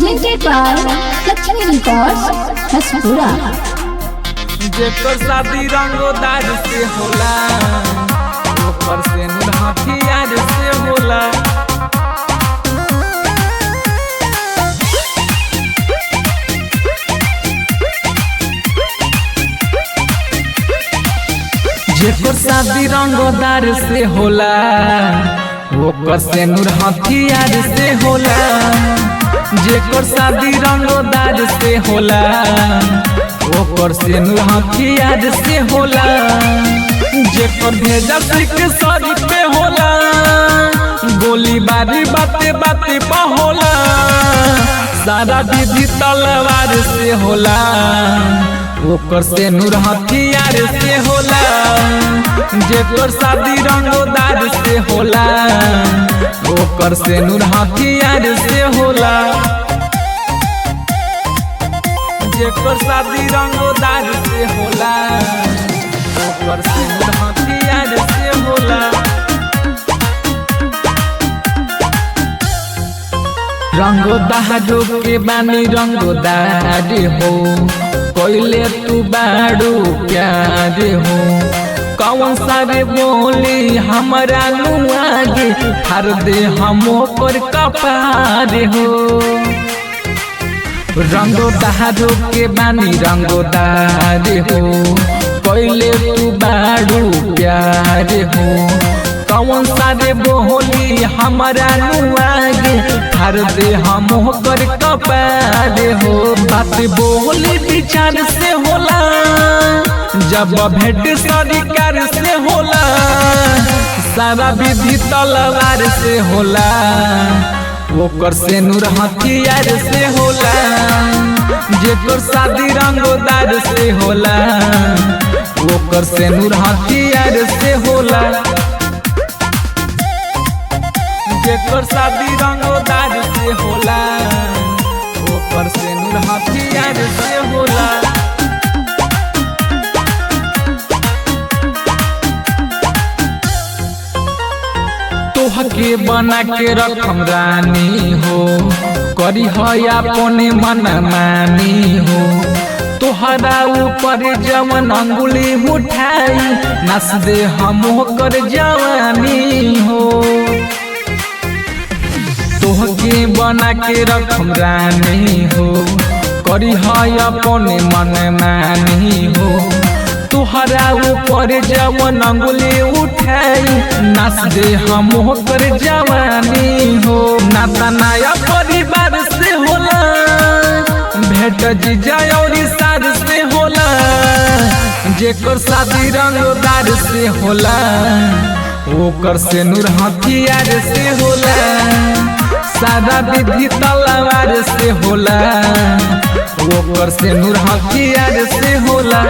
presented by Lakshmi Records, Haspura. जेकर शादी रंगोदार से होला, ऊपर से नूर हथियार से होला। जेकर शादी रंगोदार से होला, ऊपर से नूर हथियार से होला। जेकर शादी रंगोदार से होला, ऊपर से नूर हथियार से होला। जेकर भेजा सिख सरी पे होला, गोली बारी बाते बाते पा होला। सारा विधि तलवार से होला, ऊपर से नूर हथियार से होला। जेकर शादी रंगोदार से होला, ऊपर से नूर हथियार से होला। जेकर शादी रंगोदार से होला, ऊपर से नूर हथियार से होला। रंगोदार के बानी रंगोदार हो, कोइले तू बाड़ू प्यार हो। कौन सारे बोली हमारा नुआगे, हर दे हमो पर कपार हो। रंगोदार के बानी रंगोदार हो, कोइले तू बाड़ू प्यार हो। कौन सारे बोली हमारा नुआगे, हर दे हमो पर कपार हो। बात बोली विचार से होला, जब भेंट सरकार से होला। सारा विधि तलवार से होला, ओकर से नूर हथियार से होला। जेकर शादी रंगोदार से होला, ओकर से नूर हथियार से होला। जेकर शादी रंगोदार से होला, ओकर से नूर हथियार से होला। तोहके बना के रखम रानी हो, करी है अपने मन मानी हो। तोहरा ऊपर जवन अंगुली उठाई, नस दे हम कर जवानी हो। तोहके बना के रखम रानी हो, करी है अपने मन मानी हो। तोहरा ऊपर जवन अंगुली उठाई, नाच दे हम कर जवानी हो। नाता नया परिवार से होला, भेंट जीजा और सार से होला। जेकर शादी रंगोदार से होला, ओकर से नूर हथियार से होला। सारा विधि तलवार से होला, ओकर से नूर हथियार से होला।